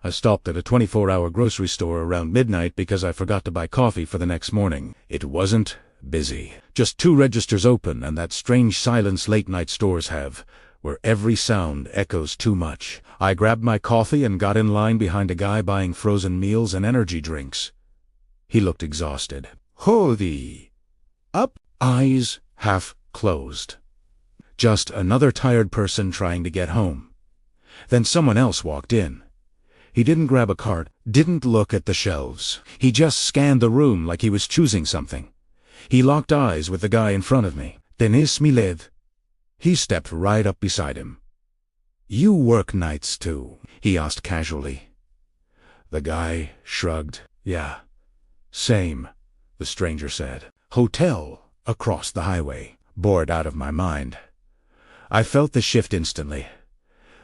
I stopped at a 24-hour grocery store around midnight because I forgot to buy coffee for the next morning. It wasn't busy. Just 2 registers open and that strange silence late-night stores have, where every sound echoes too much. I grabbed my coffee and got in line behind a guy buying frozen meals and energy drinks. He looked exhausted. Holy up, eyes half closed. Just another tired person trying to get home. Then someone else walked in. He didn't grab a cart, didn't look at the shelves. He just scanned the room like he was choosing something. He locked eyes with the guy in front of me. Denis Milev. He stepped right up beside him. You work nights too? He asked casually. The guy shrugged. Yeah. Same, the stranger said. Hotel across the highway. Bored out of my mind. I felt the shift instantly.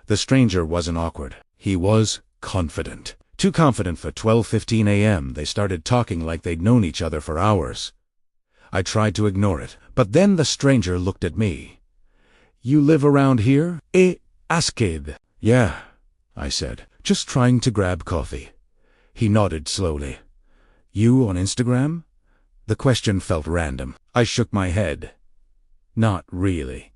The stranger wasn't awkward. He was confident. Too confident for 12:15 a.m. They started talking like they'd known each other for hours. I tried to ignore it, but then the stranger looked at me. You live around here? Asked. Yeah, I said, just trying to grab coffee. He nodded slowly. You on Instagram? The question felt random. I shook my head. Not really.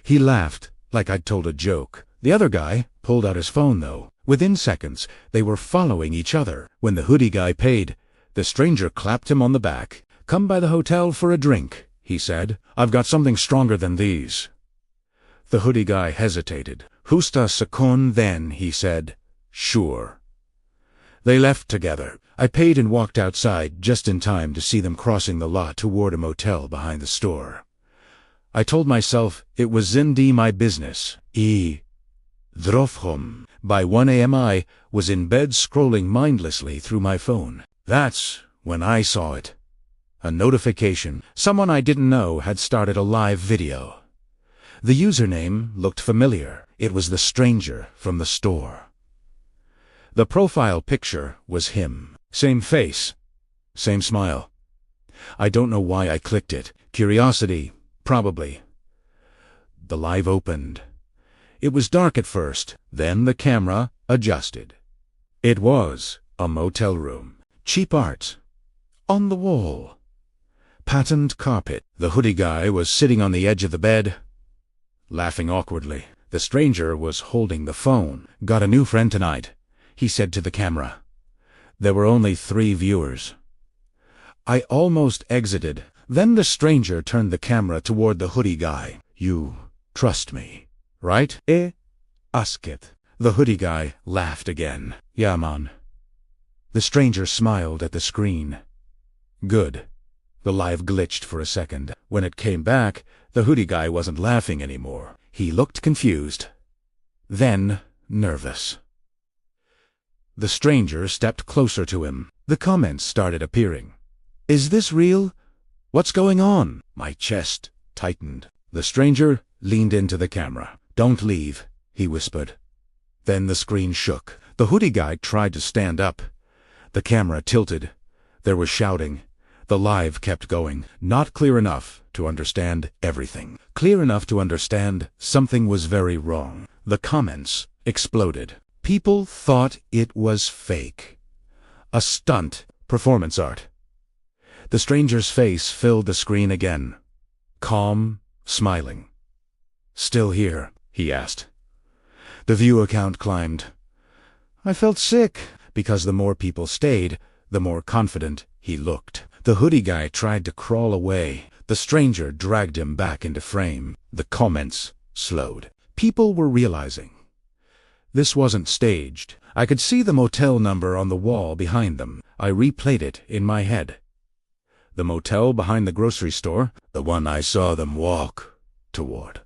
He laughed, like I'd told a joke. The other guy pulled out his phone, though. Within seconds, they were following each other. When the hoodie guy paid, the stranger clapped him on the back. Come by the hotel for a drink, he said. I've got something stronger than these. The hoodie guy hesitated. Justa second then, he said. Sure. They left together. I paid and walked outside just in time to see them crossing the lot toward a motel behind the store. I told myself it was indeed my business. Drove home. By 1 a.m. I was in bed scrolling mindlessly through my phone. That's when I saw it. A notification. Someone I didn't know had started a live video. The username looked familiar. It was the stranger from the store. The profile picture was him. Same face. Same smile. I don't know why I clicked it. Curiosity, probably. The live opened. It was dark at first, then the camera adjusted. It was a motel room. Cheap art. On the wall. Patterned carpet. The hoodie guy was sitting on the edge of the bed, laughing awkwardly. The stranger was holding the phone. Got a new friend tonight, he said to the camera. There were only 3 viewers. I almost exited. Then the stranger turned the camera toward the hoodie guy. You trust me, right? Asked. The hoodie guy laughed again. Yeah, man. The stranger smiled at the screen. Good. The live glitched for a second. When it came back, the hoodie guy wasn't laughing anymore. He looked confused. Then nervous. The stranger stepped closer to him. The comments started appearing. Is this real? What's going on? My chest tightened. The stranger leaned into the camera. Don't leave, he whispered. Then the screen shook. The hoodie guy tried to stand up. The camera tilted. There was shouting. The live kept going. Not clear enough to understand everything. Clear enough to understand something was very wrong. The comments exploded. People thought it was fake. A stunt. Performance art. The stranger's face filled the screen again. Calm, smiling. Still here? He asked. The view count climbed. I felt sick, because the more people stayed, the more confident he looked. The hoodie guy tried to crawl away. The stranger dragged him back into frame. The comments slowed. People were realizing. This wasn't staged. I could see the motel number on the wall behind them. I replayed it in my head. The motel behind the grocery store, the one I saw them walk toward.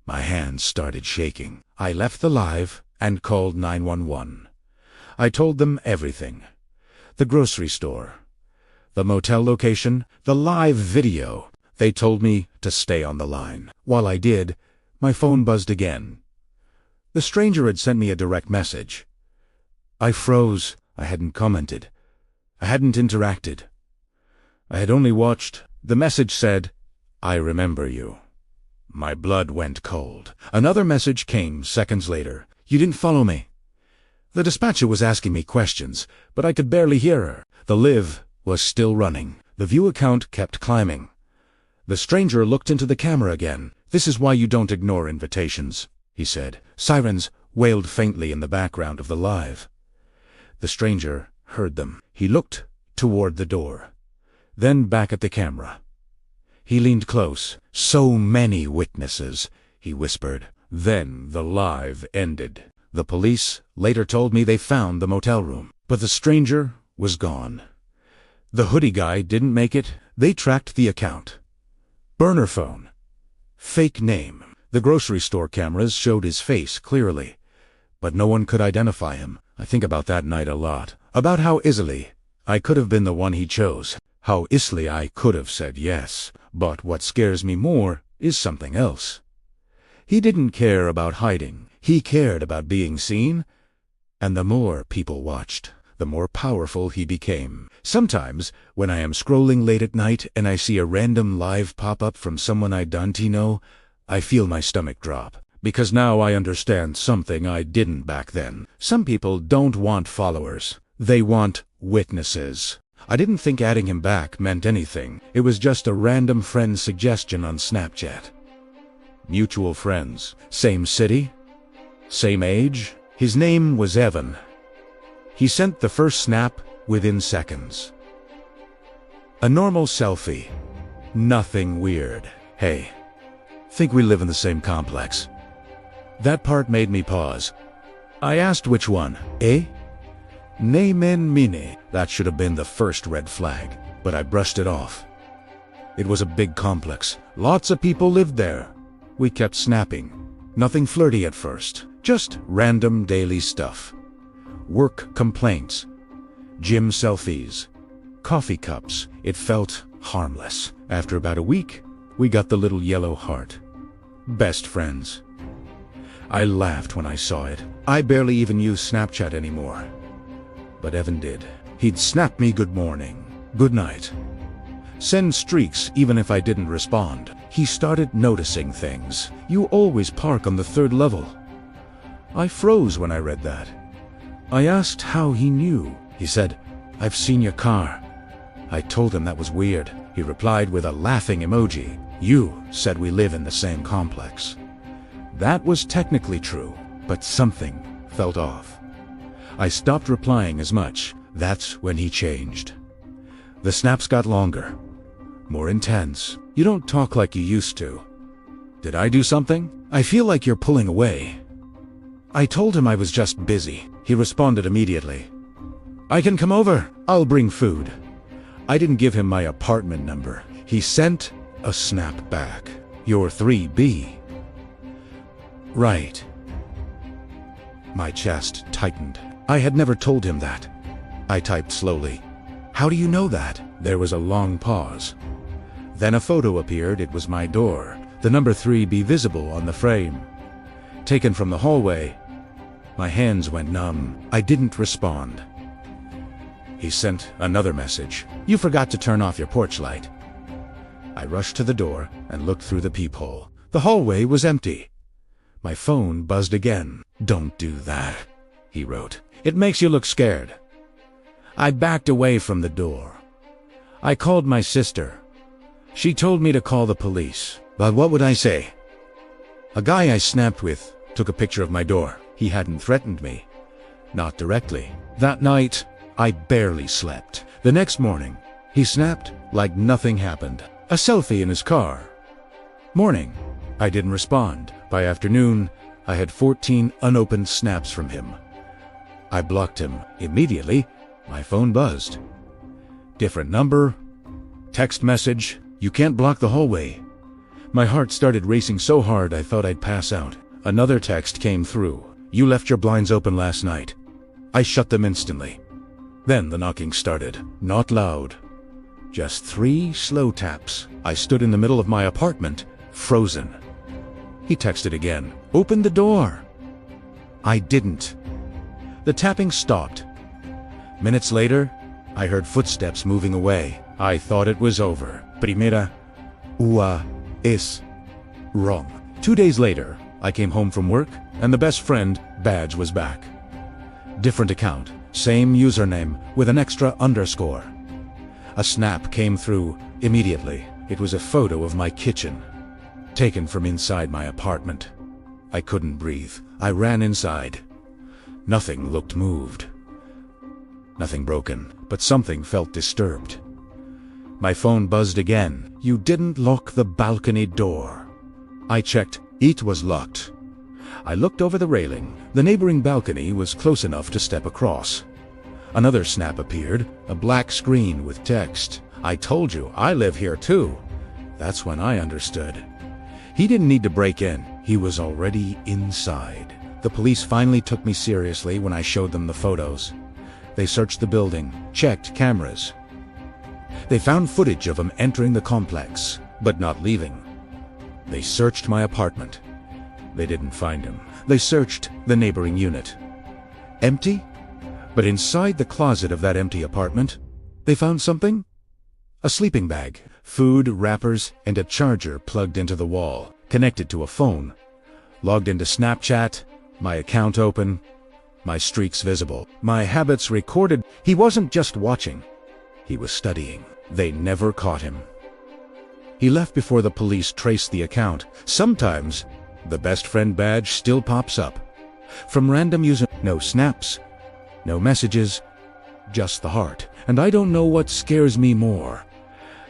My hands started shaking. I left the live and called 911. I told them everything. The grocery store, the motel location, the live video. They told me to stay on the line. While I did, my phone buzzed again. The stranger had sent me a direct message. I froze. I hadn't commented. I hadn't interacted. I had only watched. The message said, I remember you. My blood went cold. Another message came seconds later. You didn't follow me. The dispatcher was asking me questions, but I could barely hear her. The live was still running. The view account kept climbing. The stranger looked into the camera again. "This is why you don't ignore invitations," he said. Sirens wailed faintly in the background of the live. The stranger heard them. He looked toward the door, then back at the camera. He leaned close. "So many witnesses," he whispered. Then the live ended. The police later told me they found the motel room, but the stranger was gone. The hoodie guy didn't make it. They tracked the account. Burner phone. Fake name. The grocery store cameras showed his face clearly, but no one could identify him. I think about that night a lot, about how easily I could have been the one he chose, how easily I could have said yes. But what scares me more is something else. He didn't care about hiding. He cared about being seen, and the more people watched, the more powerful he became. Sometimes, when I am scrolling late at night and I see a random live pop up from someone I don't know, I feel my stomach drop, because now I understand something I didn't back then. Some people don't want followers. They want witnesses. I didn't think adding him back meant anything. It was just a random friend's suggestion on Snapchat. Mutual friends. Same city. Same age. His name was Evan. He sent the first snap within seconds. A normal selfie. Nothing weird. "Hey, think we live in the same complex?" That part made me pause. I asked which one. "Eh? Neymen Mine." That should have been the first red flag, but I brushed it off. It was a big complex. Lots of people lived there. We kept snapping. Nothing flirty at first. Just random daily stuff. Work complaints. Gym selfies. Coffee cups. It felt harmless. After about a week, we got the little yellow heart. Best friends. I laughed when I saw it. I barely even use Snapchat anymore. But Evan did. He'd snap me good morning, good night, send streaks even if I didn't respond. He started noticing things. "You always park on the 3rd level." I froze when I read that. I asked how he knew. He said, "I've seen your car." I told him that was weird. He replied with a laughing emoji. "You said we live in the same complex." That was technically true, but something felt off. I stopped replying as much. That's when he changed. The snaps got longer, more intense. "You don't talk like you used to." Did I do something? "I feel like you're pulling away." I told him I was just busy. He responded immediately. "I can come over. I'll bring food." I didn't give him my apartment number. He sent a snap back. "You're 3B. Right." My chest tightened. I had never told him that. I typed slowly. "How do you know that?" There was a long pause. Then a photo appeared. It was my door. The number 3B visible on the frame. Taken from the hallway. My hands went numb. I didn't respond. He sent another message. "You forgot to turn off your porch light." I rushed to the door and looked through the peephole. The hallway was empty. My phone buzzed again. "Don't do that," he wrote. "It makes you look scared." I backed away from the door. I called my sister. She told me to call the police. But what would I say? A guy I snapped with took a picture of my door. He hadn't threatened me. Not directly. That night, I barely slept. The next morning, he snapped like nothing happened. A selfie in his car. Morning. I didn't respond. By afternoon, I had 14 unopened snaps from him. I blocked him. Immediately, my phone buzzed. Different number. Text message. "You can't block the hallway." My heart started racing so hard I thought I'd pass out. Another text came through. "You left your blinds open last night." I shut them instantly. Then the knocking started. Not loud. Just 3 slow taps. I stood in the middle of my apartment, frozen. He texted again. "Open the door." I didn't. The tapping stopped. Minutes later, I heard footsteps moving away. I thought it was over. Primera, ua, es, wrong. 2 days later, I came home from work, and the best friend badge was back. Different account, same username, with an extra underscore. A snap came through immediately. It was a photo of my kitchen, taken from inside my apartment. I couldn't breathe. I ran inside. Nothing looked moved. Nothing broken, but something felt disturbed. My phone buzzed again. You didn't lock the balcony door. I checked. It was locked. I looked over the railing. The neighboring balcony was close enough to step across. Another snap appeared, a black screen with text. I told you, I live here too. That's when I understood. He didn't need to break in. He was already inside. The police finally took me seriously when I showed them the photos. They searched the building, checked cameras. They found footage of him entering the complex, but not leaving. They searched my apartment. They didn't find him. They searched the neighboring unit. Empty? But inside the closet of that empty apartment, they found something? A sleeping bag, food, wrappers, and a charger plugged into the wall, connected to a phone. Logged into Snapchat, my account open, my streaks visible, my habits recorded. He wasn't just watching. He was studying. They never caught him. He left before the police traced the account. Sometimes, the best friend badge still pops up. From random user, no snaps, no messages, just the heart. And I don't know what scares me more,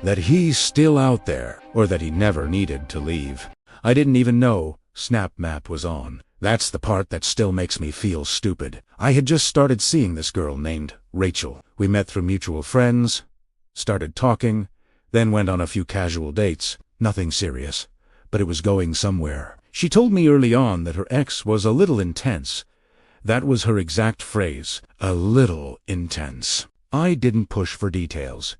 that he's still out there, or that he never needed to leave. I didn't even know Snap Map was on. That's the part that still makes me feel stupid. I had just started seeing this girl named Rachel. We met through mutual friends, started talking, then went on a few casual dates. Nothing serious, but it was going somewhere. She told me early on that her ex was a little intense. That was her exact phrase, a little intense. I didn't push for details.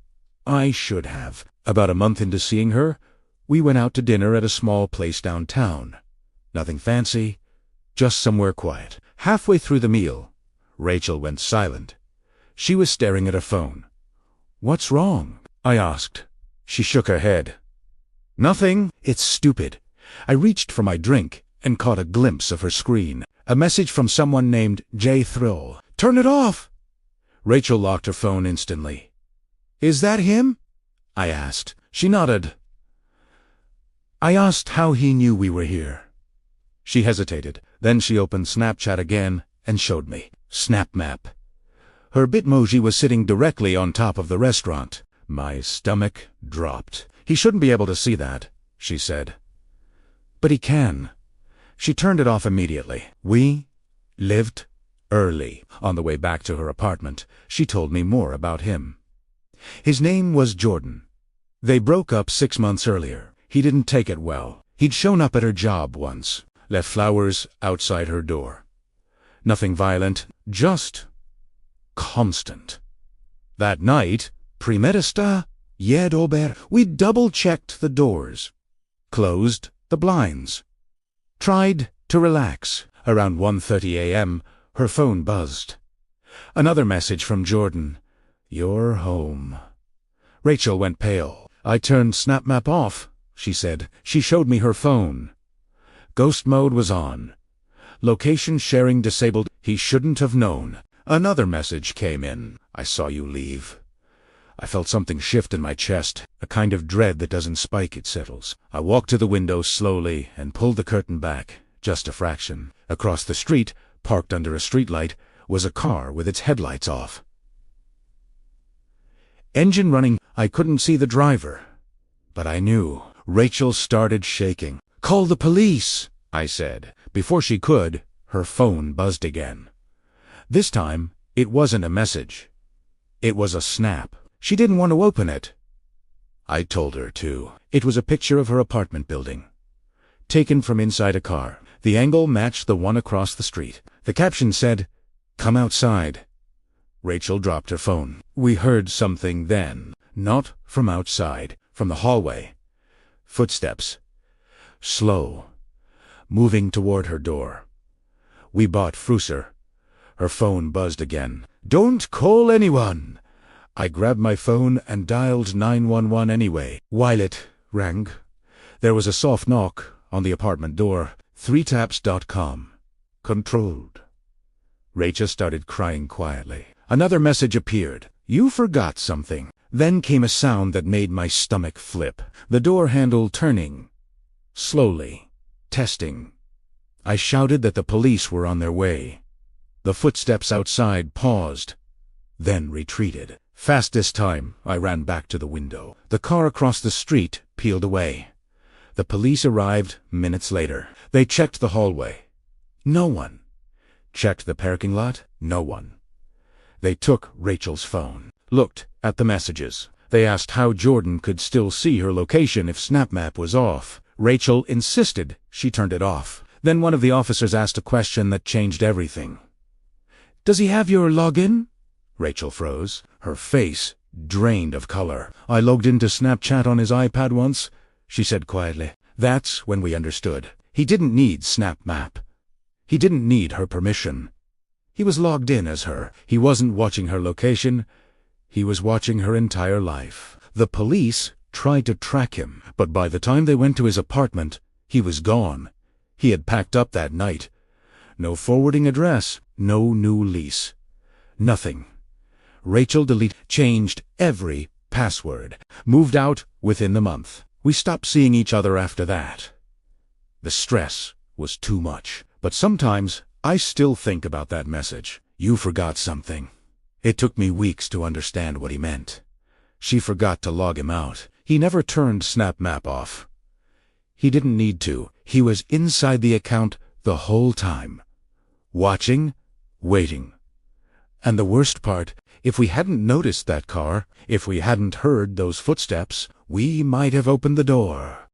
I should have. About a month into seeing her, we went out to dinner at a small place downtown. Nothing fancy, just somewhere quiet. Halfway through the meal, Rachel went silent. She was staring at her phone. "What's wrong?" I asked. She shook her head. "Nothing. It's stupid." I reached for my drink and caught a glimpse of her screen. A message from someone named J. Thrill. "Turn it off!" Rachel locked her phone instantly. "Is that him?" I asked. She nodded. I asked how he knew we were here. She hesitated. Then she opened Snapchat again and showed me. Snap Map. Her Bitmoji was sitting directly on top of the restaurant. My stomach dropped. "He shouldn't be able to see that," she said. "But he can." She turned it off immediately. We lived early. On the way back to her apartment, she told me more about him. His name was Jordan. They broke up 6 months earlier. He didn't take it well. He'd shown up at her job once, left flowers outside her door. Nothing violent, just constant. That night, Primerista, Jedober, we double-checked the doors, closed the blinds, tried to relax. Around 1:30 a.m., her phone buzzed. Another message from Jordan. "You're home." Rachel went pale. "I turned Snap Map off," she said. She showed me her phone. Ghost mode was on. Location sharing disabled. He shouldn't have known. Another message came in. "I saw you leave." I felt something shift in my chest, a kind of dread that doesn't spike, it settles. I walked to the window slowly and pulled the curtain back, just a fraction. Across the street, parked under a streetlight, was a car with its headlights off. Engine running. I couldn't see the driver, but I knew. Rachel started shaking. "Call the police," I said. Before she could, her phone buzzed again. This time, it wasn't a message. It was a snap. She didn't want to open it. I told her to. It was a picture of her apartment building, taken from inside a car. The angle matched the one across the street. The caption said, "Come outside." Rachel dropped her phone. We heard something then, not from outside, from the hallway. Footsteps. Slow. Moving toward her door. We bought Fruser. Her phone buzzed again. "Don't call anyone." I grabbed my phone and dialed 911 anyway. While it rang, there was a soft knock on the apartment door. 3taps.com. Controlled. Rachel started crying quietly. Another message appeared. You forgot something. Then came a sound that made my stomach flip. The door handle turning. Slowly. Testing. I shouted that the police were on their way. The footsteps outside paused, then retreated. Fast this time, I ran back to the window. The car across the street peeled away. The police arrived minutes later. They checked the hallway. No one. Checked the parking lot. No one. They took Rachel's phone. Looked at the messages. They asked how Jordan could still see her location if SnapMap was off. Rachel insisted she turned it off. Then one of the officers asked a question that changed everything. Does he have your login? Rachel froze. Her face drained of color. I logged into Snapchat on his iPad once, she said quietly. That's when we understood. He didn't need SnapMap. He didn't need her permission. He was logged in as her. He wasn't watching her location. He was watching her entire life. The police tried to track him, but by the time they went to his apartment, he was gone. He had packed up that night. No forwarding address, no new lease. Nothing. Rachel changed every password, moved out within the month. We stopped seeing each other after that. The stress was too much. But sometimes I still think about that message. You forgot something. It took me weeks to understand what he meant. She forgot to log him out. He never turned SnapMap off. He didn't need to. He was inside the account the whole time. Watching, waiting. And the worst part, if we hadn't noticed that car, if we hadn't heard those footsteps, we might have opened the door.